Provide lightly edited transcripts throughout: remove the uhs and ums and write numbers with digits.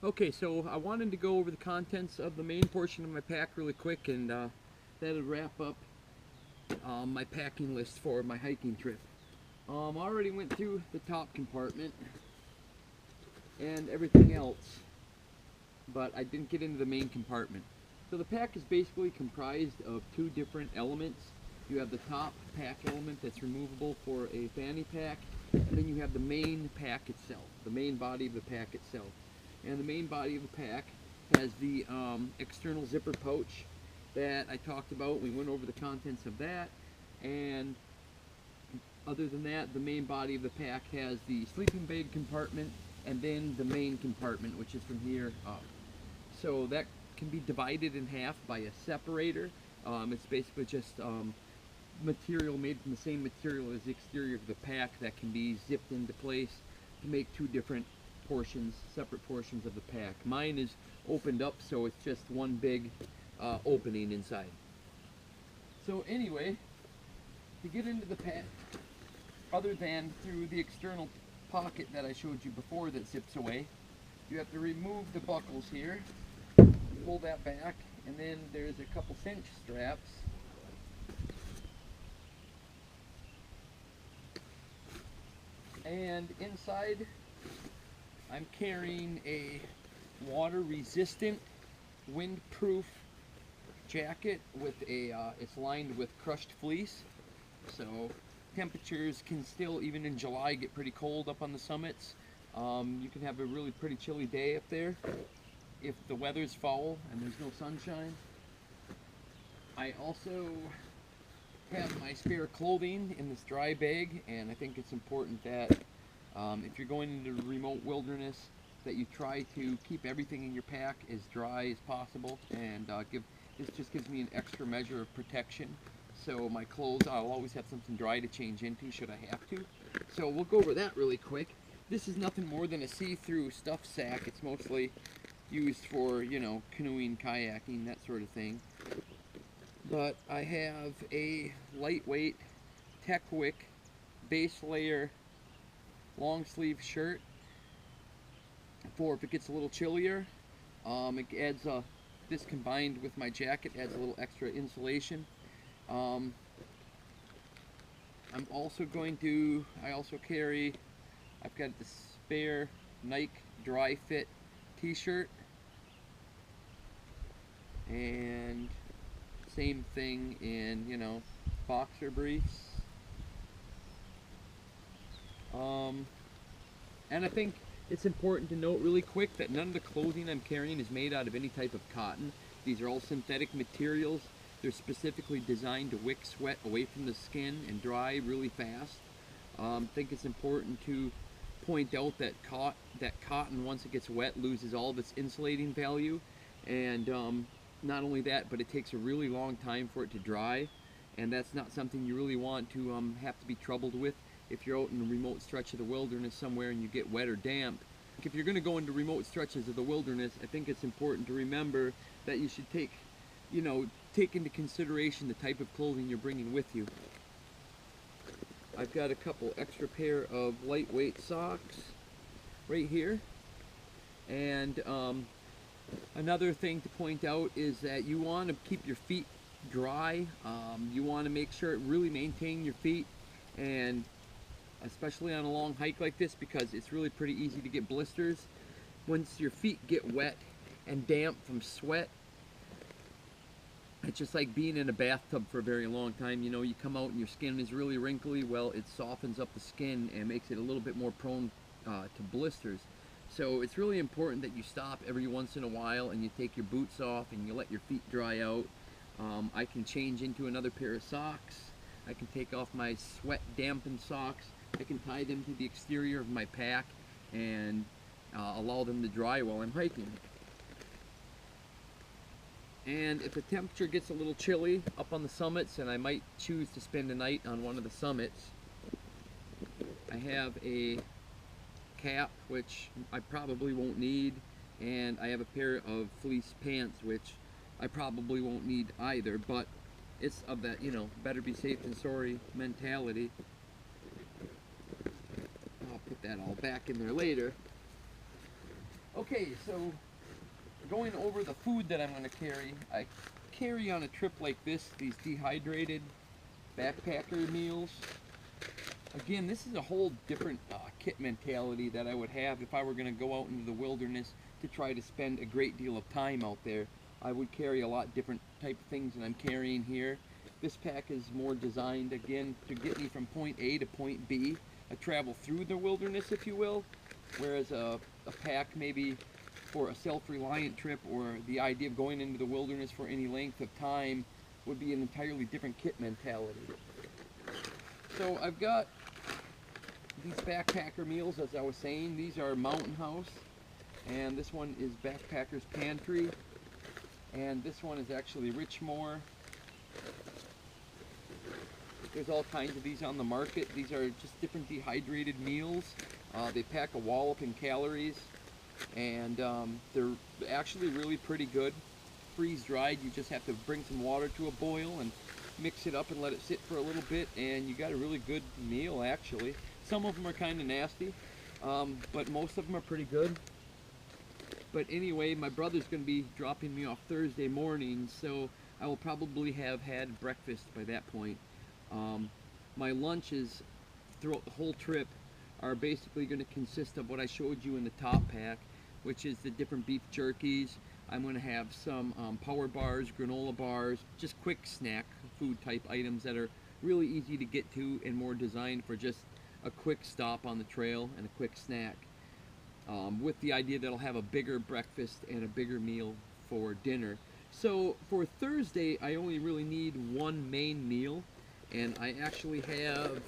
Okay, so I wanted to go over the contents of the main portion of my pack really quick, and that'll wrap up my packing list for my hiking trip. I already went through the top compartment and everything else, but I didn't get into the main compartment. So the pack is basically comprised of two different elements. You have the top pack element that's removable for a fanny pack, and then you have the main pack itself, the main body of the pack itself. And the main body of the pack has the external zipper pouch that I talked about. We went over the contents of that, and other than that, the main body of the pack has the sleeping bag compartment and then the main compartment, which is from here up. So that can be divided in half by a separator. It's basically just material made from the same material as the exterior of the pack that can be zipped into place to make two different portions, separate portions of the pack. Mine is opened up, so it's just one big opening inside. So anyway, to get into the pack, other than through the external pocket that I showed you before that zips away, you have to remove the buckles here, pull that back, and then there's a couple cinch straps. And inside, I'm carrying a water-resistant, wind-proof jacket with a, it's lined with crushed fleece. So temperatures can still, even in July, get pretty cold up on the summits. You can have a really pretty chilly day up there if the weather's foul and there's no sunshine. I also have my spare clothing in this dry bag, and I think it's important that if you're going into the remote wilderness, that you try to keep everything in your pack as dry as possible, and this just gives me an extra measure of protection. So my clothes, I'll always have something dry to change into should I have to. So we'll go over that really quick. This is nothing more than a see-through stuff sack. It's mostly used for, you know, canoeing, kayaking, that sort of thing. But I have a lightweight Techwick base layer long sleeve shirt for if it gets a little chillier. It adds this combined with my jacket adds a little extra insulation. I'm also I also carry, I've got the spare Nike Dry Fit t-shirt, and same thing in, you know, boxer briefs. And I think it's important to note really quick that none of the clothing I'm carrying is made out of any type of cotton. These are all synthetic materials. They're specifically designed to wick sweat away from the skin and dry really fast. I think it's important to point out that cotton, once it gets wet, loses all of its insulating value. And not only that, but it takes a really long time for it to dry. And that's not something you really want to have to be troubled with if you're out in a remote stretch of the wilderness somewhere and you get wet or damp. If you're going to go into remote stretches of the wilderness, I think it's important to remember that you should take into consideration the type of clothing you're bringing with you. I've got a couple extra pair of lightweight socks right here. And another thing to point out is that you want to keep your feet dry. You want to make sure really maintain your feet, and especially on a long hike like this, because it's really pretty easy to get blisters. Once your feet get wet and damp from sweat, it's just like being in a bathtub for a very long time. You know, you come out and your skin is really wrinkly. Well, it softens up the skin and makes it a little bit more prone to blisters. So it's really important that you stop every once in a while and you take your boots off and you let your feet dry out. I can change into another pair of socks. I can take off my sweat dampened socks. I can tie them to the exterior of my pack and allow them to dry while I'm hiking. And if the temperature gets a little chilly up on the summits, and I might choose to spend a night on one of the summits, I have a cap, which I probably won't need, and I have a pair of fleece pants, which I probably won't need either, but it's of that, you know, better be safe than sorry mentality. I'll put that all back in there later. Okay, so going over the food that I'm going to carry, I carry on a trip like this these dehydrated backpacker meals. Again, this is a whole different kit mentality that I would have if I were going to go out into the wilderness to try to spend a great deal of time out there. I would carry a lot different type of things than I'm carrying here. This pack is more designed, again, to get me from point A to point B, a travel through the wilderness, if you will, whereas a pack maybe for a self-reliant trip or the idea of going into the wilderness for any length of time would be an entirely different kit mentality. So I've got these backpacker meals, as I was saying. These are Mountain House, and this one is Backpacker's Pantry, and this one is actually Richmore. There's all kinds of these on the market. These are just different dehydrated meals. They pack a wallop in calories, and they're actually really pretty good. Freeze dried, you just have to bring some water to a boil and mix it up and let it sit for a little bit, and you got a really good meal actually. Some of them are kind of nasty, but most of them are pretty good. But anyway, my brother's going to be dropping me off Thursday morning, so I will probably have had breakfast by that point. My lunches throughout the whole trip are basically going to consist of what I showed you in the top pack, which is the different beef jerkies. I'm going to have some power bars, granola bars, just quick snack food type items that are really easy to get to and more designed for just a quick stop on the trail and a quick snack. With the idea that I'll have a bigger breakfast and a bigger meal for dinner. So for Thursday, I only really need one main meal, and I actually have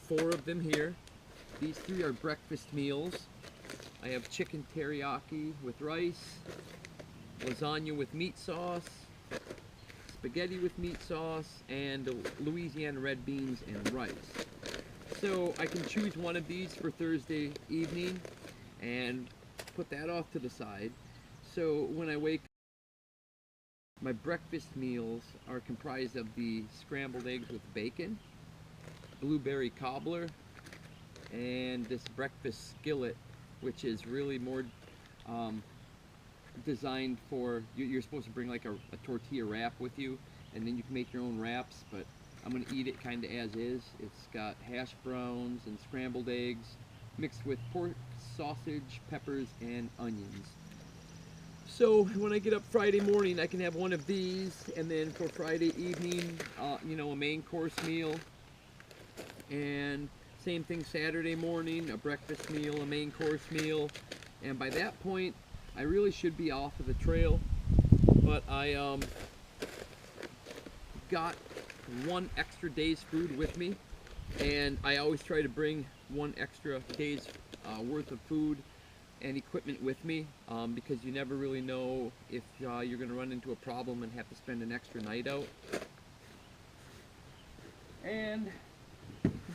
4 of them here. These 3 are breakfast meals. I have chicken teriyaki with rice, lasagna with meat sauce, spaghetti with meat sauce, and Louisiana red beans and rice. So I can choose one of these for Thursday evening and put that off to the side. So when I wake up, my breakfast meals are comprised of the scrambled eggs with bacon, blueberry cobbler, and this breakfast skillet, which is really more designed for, you're supposed to bring like a tortilla wrap with you, and then you can make your own wraps, but I'm going to eat it kind of as is. It's got hash browns and scrambled eggs mixed with pork, sausage, peppers, and onions. So when I get up Friday morning, I can have one of these, and then for Friday evening, a main course meal. And same thing Saturday morning, a breakfast meal, a main course meal. And by that point, I really should be off of the trail, but I got 1 extra day's food with me, and I always try to bring 1 extra day's worth of food and equipment with me, because you never really know if you're going to run into a problem and have to spend an extra night out. And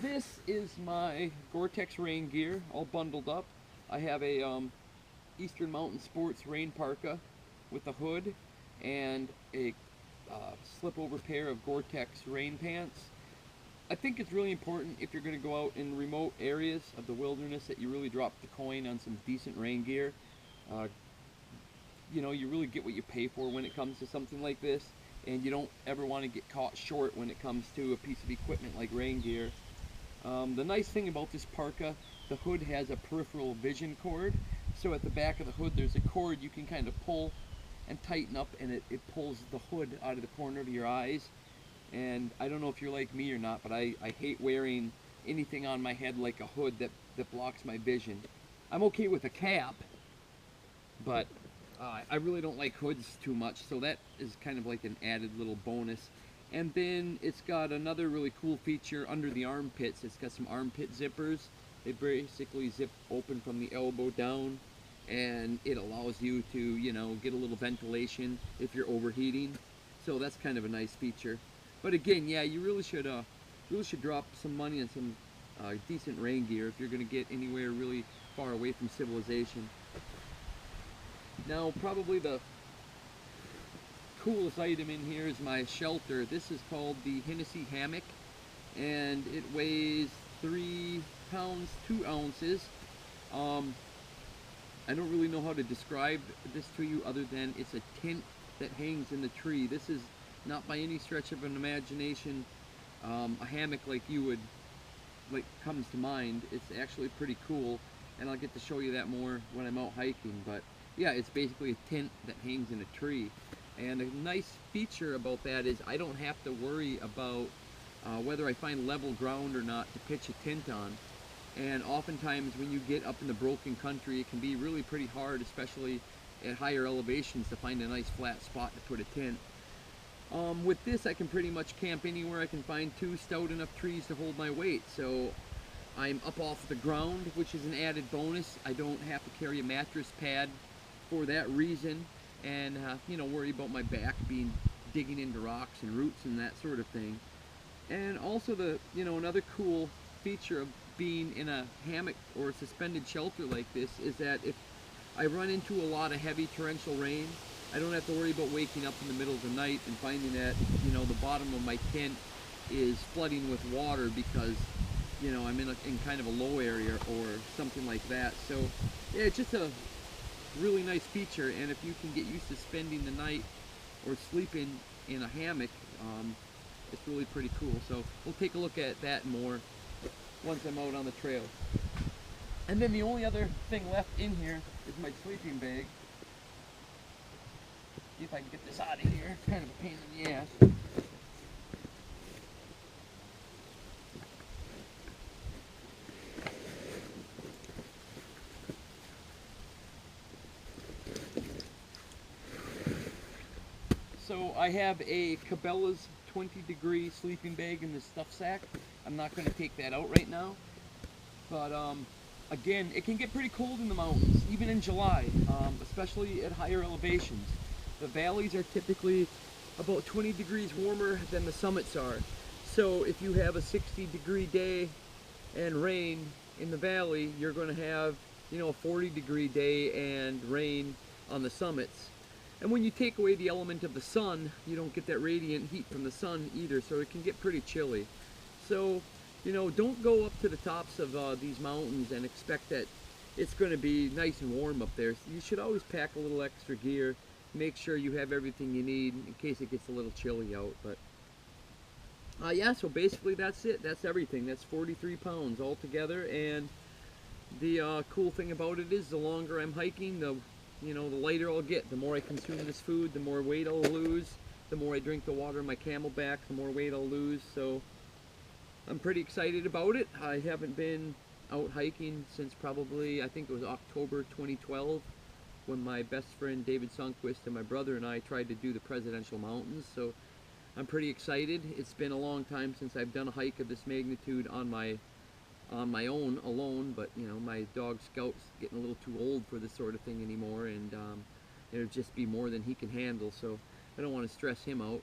this is my Gore-Tex rain gear, all bundled up. I have a Eastern Mountain Sports rain parka with a hood and a slip-over pair of Gore-Tex rain pants. I think it's really important if you're going to go out in remote areas of the wilderness that you really drop the coin on some decent rain gear. You really get what you pay for when it comes to something like this, and you don't ever want to get caught short when it comes to a piece of equipment like rain gear. The nice thing about this parka, the hood has a peripheral vision cord, so at the back of the hood there's a cord you can kind of pull and tighten up, and it pulls the hood out of the corner of your eyes. And I don't know if you're like me or not, but I hate wearing anything on my head like a hood that blocks my vision. I'm okay with a cap, but I really don't like hoods too much, so that is kind of like an added little bonus. And then it's got another really cool feature under the armpits. It's got some armpit zippers. They basically zip open from the elbow down, and it allows you to, get a little ventilation if you're overheating. So that's kind of a nice feature. But again, yeah, you really should drop some money on some decent rain gear if you're going to get anywhere really far away from civilization. Now, probably the coolest item in here is my shelter. This is called the Hennessy hammock, and it weighs 3 pounds 2 ounces. I don't really know how to describe this to you other than it's a tent that hangs in the tree. This is not by any stretch of an imagination a hammock like you would comes to mind. It's actually pretty cool, and I'll get to show you that more when I'm out hiking. But yeah, it's basically a tent that hangs in a tree, and a nice feature about that is I don't have to worry about whether I find level ground or not to pitch a tent on. And oftentimes when you get up in the broken country, it can be really pretty hard, especially at higher elevations, to find a nice flat spot to put a tent. With this, I can pretty much camp anywhere I can find 2 stout enough trees to hold my weight. So I'm up off the ground, which is an added bonus. I don't have to carry a mattress pad for that reason, and you know, worry about my back being digging into rocks and roots and that sort of thing. And also another cool feature of being in a hammock or a suspended shelter like this is that if I run into a lot of heavy torrential rain, I don't have to worry about waking up in the middle of the night and finding that, you know, the bottom of my tent is flooding with water because, you know, I'm in kind of a low area or something like that. So yeah, it's just a really nice feature, and if you can get used to spending the night or sleeping in a hammock, it's really pretty cool. So we'll take a look at that more once I'm out on the trail. And then the only other thing left in here is my sleeping bag. See if I can get this out of here. It's kind of a pain in the ass. So I have a Cabela's 20-degree sleeping bag in this stuff sack. I'm not going to take that out right now. But again, it can get pretty cold in the mountains, even in July, especially at higher elevations. The valleys are typically about 20 degrees warmer than the summits are. So if you have a 60-degree day and rain in the valley, you're going to have, you know, a 40-degree day and rain on the summits. And when you take away the element of the sun, you don't get that radiant heat from the sun either, so it can get pretty chilly. So, you know, don't go up to the tops of these mountains and expect that it's going to be nice and warm up there. So you should always pack a little extra gear. Make sure you have everything you need in case it gets a little chilly out. But yeah, so basically that's it. That's everything. That's 43 pounds altogether. And the cool thing about it is the longer I'm hiking, the lighter I'll get. The more I consume this food, the more weight I'll lose. The more I drink the water in my Camelback, the more weight I'll lose. So I'm pretty excited about it. I haven't been out hiking since probably, I think it was October 2012, when my best friend David Sundquist and my brother and I tried to do the Presidential Mountains. So I'm pretty excited. It's been a long time since I've done a hike of this magnitude on my own alone, but you know, my dog Scout's getting a little too old for this sort of thing anymore, and it'll just be more than he can handle, so I don't want to stress him out.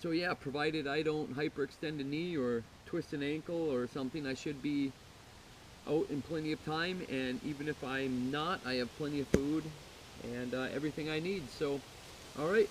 So yeah, provided I don't hyperextend a knee or twist an ankle or something, I should be out in plenty of time, and even if I'm not, I have plenty of food and everything I need. So alright.